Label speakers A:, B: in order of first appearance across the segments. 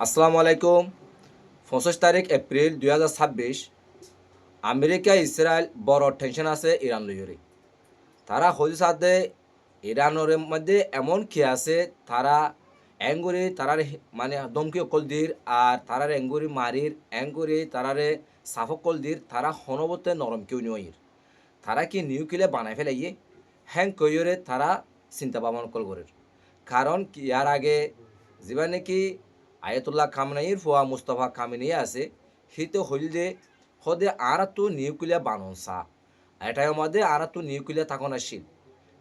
A: আসসালামু আলাইকুম। 25 April 2026 America Israel বড় টেনশন আছে ইরান লইরে। তারা হইল সাথে ইরানের মধ্যে এমন কি আছে তারা এঙ্গুরি তারার মানে দমকি অকল দির আর তারার এঙ্গুরি মারির এঙ্গুরি তারারে সাফকল দির তারা হনবতে নরম কেউ নইর। তারা কি নিউক্লিয়ার বানাই ফেলাইয়ে হ্যাং কইরে তারা চিন্তা ভাবনা কল করে। কারণ কি ইয়ার আগে যেবা নাকি আয়াতুল্লাহ খামনাইর ফুয়া মুস্তফা খামেনি আছে হিতে হইল যে হদে আর তো নিউক্লিয়ার বানন সা এটার মধ্যে আর তো নিউক্লিয়ার থাকুন আসছিল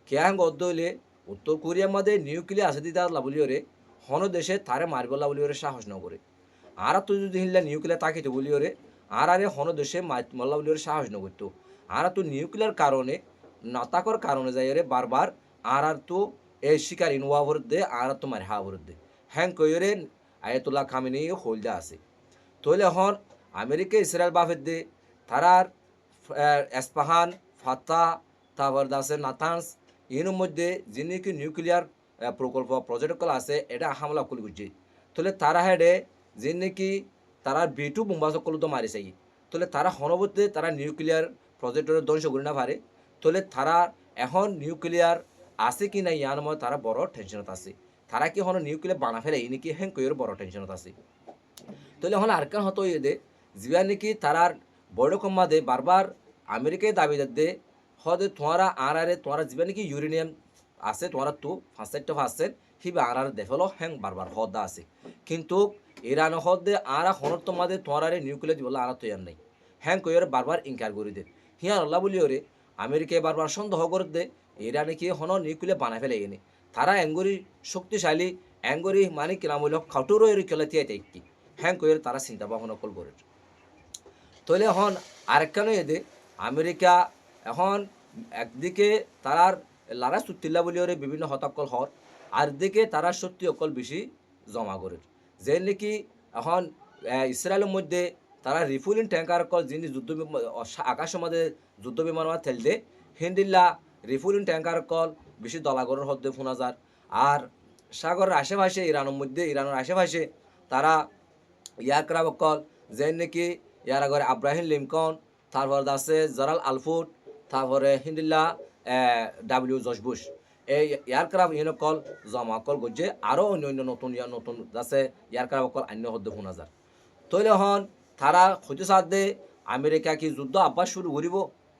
A: কেয়াং গদ্দ হইলে উত্তর কোরিয়ার মধ্যে নিউক্লিয়ার আছে দিদা লাবলিওরে হন দেশে তারে মারিব লাবলিওরে সাহস ন করে আর তো যদি হিল্লা নিউক্লিয়ার তাকিতে বলিওরে আর আরে হন দেশে মল্লা বলিওরে সাহস ন করতো আর তো নিউক্লিয়ার কারণে নাতাকর কারণে যাই বারবার আর তো এই শিকার ইনওয়াভর দে আর তো মারি হাওর দে হ্যাং কইরে আয়াতুল্লাহ খামেনি হলদা আছে তইলে হন আমেরিকা ইসরায়েল বাফের দে তারার এসপাহান ফাত্তা তারপর দাসে নাতানস এর মধ্যে যিনি কি নিউক্লিয়ার প্রকল্প প্রজেক্টগুলো আছে এটা হামলা করে গুজি তাহলে তারা হেডে যিনি কি তারা বিটু বোম্বা সকল তো মারি চাই তাহলে তারা হনবতে তারা নিউক্লিয়ার প্রজেক্টের ধ্বংস করে না পারে তাহলে তারা এখন নিউক্লিয়ার আছে কি না ইয়ার মধ্যে তারা বড় টেনশনত আছে তারা কি হন নিউক্লিয়ার বানা ফেলে এই নাকি হ্যাঁ কইয়ের বড় টেনশনত আছে তাহলে এখন আরকান হতো ইয়ে দে জিবা নাকি তারার বড় কম্মা দে বারবার আমেরিকায় দাবি দে হদে তোমারা আর আরে তোমারা জিবা নাকি ইউরেনিয়াম আছে তোমারা তো 5% হিবা আর দেফলো হ্যাং বারবার হদা আছে কিন্তু ইরান হদে আর হনর তোমাদের তোমারা নিউক্লিয়ার দিবলা আর তো ইয়ার নাই হ্যাং কইরে বারবার ইনকার করে দে হিয়ার আল্লাহ বলিওরে আমেরিকায় বারবার সন্দেহ করে দে ইরানে কি হন নিউক্লিয়ার বানাই ফেলে এনে তারা এঙ্গুরি শক্তিশালী এঙ্গুরি মানে কিনা মূল্য খাটুরো এর কেলে তিয়াই কি হ্যাং কইরে তারা চিন্তা ভাবনা কল করে তাহলে এখন আরেকখানে এদে আমেরিকা এখন একদিকে তারার লারা সুত্তিল্লা বলিওরে বিভিন্ন হতাকল হর আর দিকে তারা সত্যি অকল বেশি জমা করে যে নাকি এখন ইসরায়েলের মধ্যে তারা রিফুলিং ট্যাঙ্কার কল যিনি যুদ্ধ আকাশের মধ্যে যুদ্ধ বিমান ঠেল দে হিন্দিল্লা রিফুলিং ট্যাঙ্কার কল বেশি দলাগরের হদ্দে শোনা যার আর সাগরের আশেপাশে ইরানের আশেপাশে তারা ইয়ারক্রাফট কল যে নাকি ইয়ার আগরে আব্রাহিম লিঙ্কন তারপর আছে জেরাল আলফুট তারপরে হিন্দিল্লা ডাব্লিউ জর্জ বুশ এই এয়ারক্রাফট ইউনো কল জমা কল গজ্জে আরও অন্য অন্য নতুন নতুন আছে এয়ারক্রাফট কল অন্য হদ্দে শোনা যায় তৈলে হন তারা ক্ষতি সাথে আমেরিকা কি যুদ্ধ আব্বাস শুরু করিব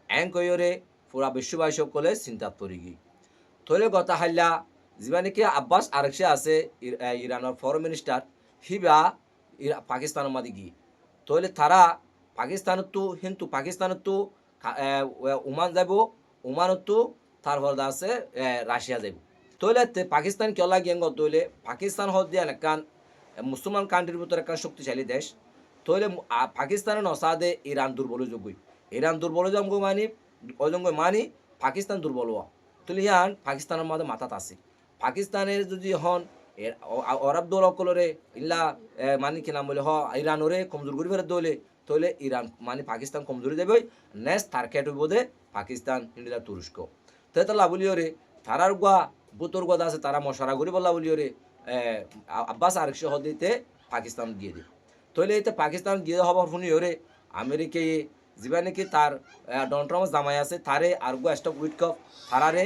A: এং কইরে পুরা বিশ্ববাসী সকলে চিন্তাত পড়ি গি তৈলে কথা হাল্লা যিবা নাকি আব্বাস আরেকশে আছে ইরানের ফরেন মিনিস্টার হিবা পাকিস্তানের মাঝে গিয়ে তাহলে তারা পাকিস্তানত কিন্তু পাকিস্তানত ওমান যাব ওমানত তারপর আছে রাশিয়া যাব তাহলে পাকিস্তান কেউ লাগিয়ে তৈলে পাকিস্তান হল দিয়ে একান মুসলমান কান্ট্রির ভিতরে একটা শক্তিশালী দেশ তাহলে পাকিস্তানের নসাদে ইরান দুর্বল যোগ্য ইরান দুর্বল যোগ্য মানি পাকিস্তান দুর্বল হওয়া তাহলে ইয়ান পাকিস্তানের মধ্যে মাথাত আছে পাকিস্তানের যদি হন অরব দল অকলরে ইল্লা মানে কি নাম বলে ইরানরে কমজোর করি ফেরত দলে তাহলে ইরান মানে পাকিস্তান কমজোরি দেবে নেক্সট টার্গেট বোধে পাকিস্তান ইন্ডিয়া তুরস্ক তাই তালা বলিওরে তারার গোয়া বুতর গোদা আছে তারা মশারা করি বললা বলিওরে আব্বাস আরেকশো হদিতে পাকিস্তান দিয়ে দিই তাহলে এতে পাকিস্তান গিয়ে হবার শুনি ওরে আমেরিকায় যিবা নাকি তার ডোনাল্ড ট্রাম্প জামাই আছে তারে আর গো স্টক উইটকপ তারারে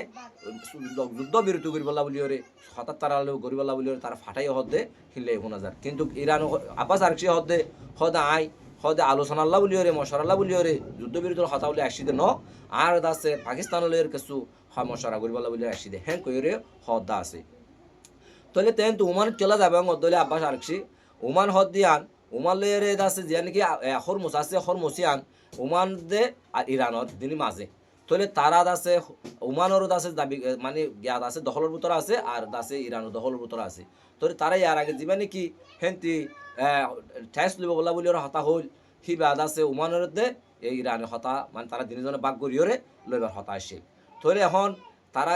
A: যুদ্ধ বিরতি করি বললা বলি ওরে হঠাৎ তারা গরি বললা বলি ওরে তারা ফাটাই হদে হিলে শোনা যায় কিন্তু ইরান আব্বাস আরেকশি হদে হদে আই হদে আলোচনা আল্লাহ বলি ওরে মশার আল্লাহ বলি ওরে যুদ্ধ বিরতির হতা বলে আসি দে ন আর আছে পাকিস্তান লয়ের কিছু মশারা করি বললা বলি আসি দে হ্যাঁ কইরে হদা আছে তাহলে তেন তো ওমান চলে যাবে দলে আব্বাস আরেকশি ওমান হদ দিয়ান ওমান লয়ের আছে যে নাকি হরমুস আছে হরমুসিয়ান ওমান দে আর ইরানত দিনই মাঝে তাহলে তারা আছে ওমানেরও আছে দাবি মানে জ্ঞাত আছে দখলের ভিতরে আছে আর আছে ইরানের দখলের ভিতরে আছে তাহলে তারা ইয়ার আগে যিবা নাকি হেন্তি ঠেস লইব বলা বলি ওরা হতা হল সিবা আছে ওমানের দে এই ইরানের হতা মানে তারা দিনজনে বাক করিওরে লইবার হতা আসে তাহলে এখন তারা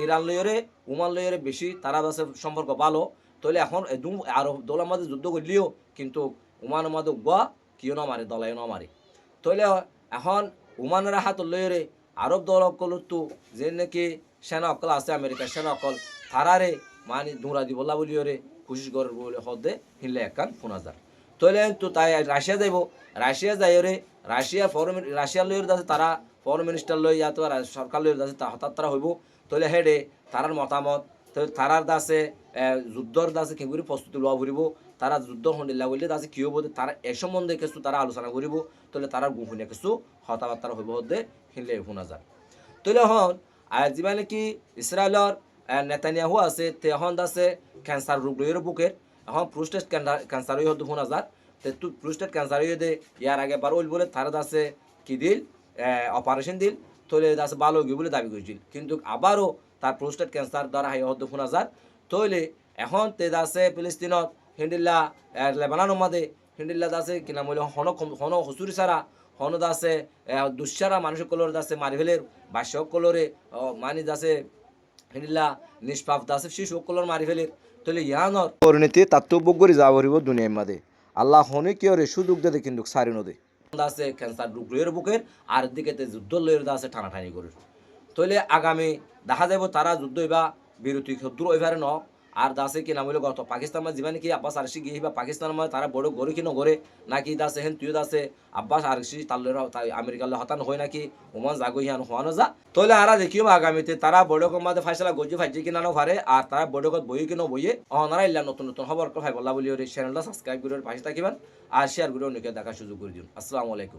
A: ইরান লইরে ওমান লইরে বেশি তারা আছে সম্পর্ক ভালো তাহলে এখন আর দলের মাঝে যুদ্ধ করলিও কিন্তু ওমানের মাঝে গোয়া কিও না মারে দলাই না মারে তাহলে এখন ওমানের হাত লইরে আরব দল অকলতো যে নাকি সেনা অকল আছে আমেরিকার সেনা অকল তারারে মানে দৌড়া দি বলা বলিওরে কোশিশ করার বলে হদে হিনলে একান 5000 তাহলে তো তাই রাশিয়া যাইব রাশিয়া যাই রে রাশিয়া লইর আছে তারা ফরেন মিনিস্টার লই তো সরকার লইর আছে হঠাৎ তারা হইব তাহলে হেডে তারার মতামত তারার দাসে যুদ্ধর দাসে কেগুরি প্রস্তুতি লওয়া ফুরিব তারা যুদ্ধ হন্ডিল্লা বললে দাসে কি হব তারা এ সম্বন্ধে কিছু তারা আলোচনা করিব তাহলে তারা গোপনীয় কিছু হতাবার্তা হইব হদে হিনলে 5000 তাহলে হন যিমানে কি ইসরায়েলর নেতানিয়াহু আছে তে হন দাসে ক্যান্সার রোগ লইর বুকের এখন প্রোস্টেট ক্যান্সার হই হদ 5000 তে তু প্রোস্টেট ক্যান্সার হই দে ইয়ার আগে বার ওইল বলে তারা দাসে কি দিল অপারেশন দিল তাহলে দাসে ভালো গিয়ে বলে দাবি করেছিল কিন্তু আবারও তার প্রোস্টেট ক্যান্সার দ্বারা হাই হদ 5000 তাহলে এখন তে দাসে ফিলিস্তিনত হিন্দিল্লা লেবানন মাদে হিন্দিল্লা দাসে কিনা বলে হন হসুরি সারা হন দাসে দুঃসারা মানুষ কলর দাসে মারি ফেলের বাস্য কলরে মানি দাসে হিন্দিল্লা নিষ্পাপ দাসে শিশু কলর মারি ফেলের তাহলে ইয়ানর পরিণতি তাত্ত্ব বগরি যা বরিব দুনিয়ার মাদে আল্লাহ হনে কি ওরে সুযোগ দে কিন্তু সারি নদে দাসে ক্যান্সার রোগ লইয়ের বুকের আর দিকে যুদ্ধ লইয়ের দাসে টানাটানি করে তাহলে আগামী দেখা যাব তারা যুদ্ধ হইবা বিরতি দূর হইবারে ন আর দাসে কি নাম হইল গত পাকিস্তান মানে জীবানে কি আব্বাস আরসি গিয়ে বা পাকিস্তান মানে তারা বড় গড়ে কি নগরে নাকি দাসে হেন তুই দাসে আব্বাস আরসি তাল্লের আমেরিকার হতান হয় নাকি ওমান জাগো হিয়ান হওয়ানো যা তাহলে আরা দেখিও আগামীতে তারা বড় কমাতে ফাইসলা গজ্জি ফাইজি কিনা নো পারে আর তারা বড় কত বই কিনো বইয়ে অনারা ইল্লা নতুন নতুন খবর ভাই বলা বলি চ্যানেলটা সাবস্ক্রাইব করে পাশে থাকিবেন আর শেয়ার করে অনেকে দেখার সুযোগ করে দিন আসসালামু আলাইকুম।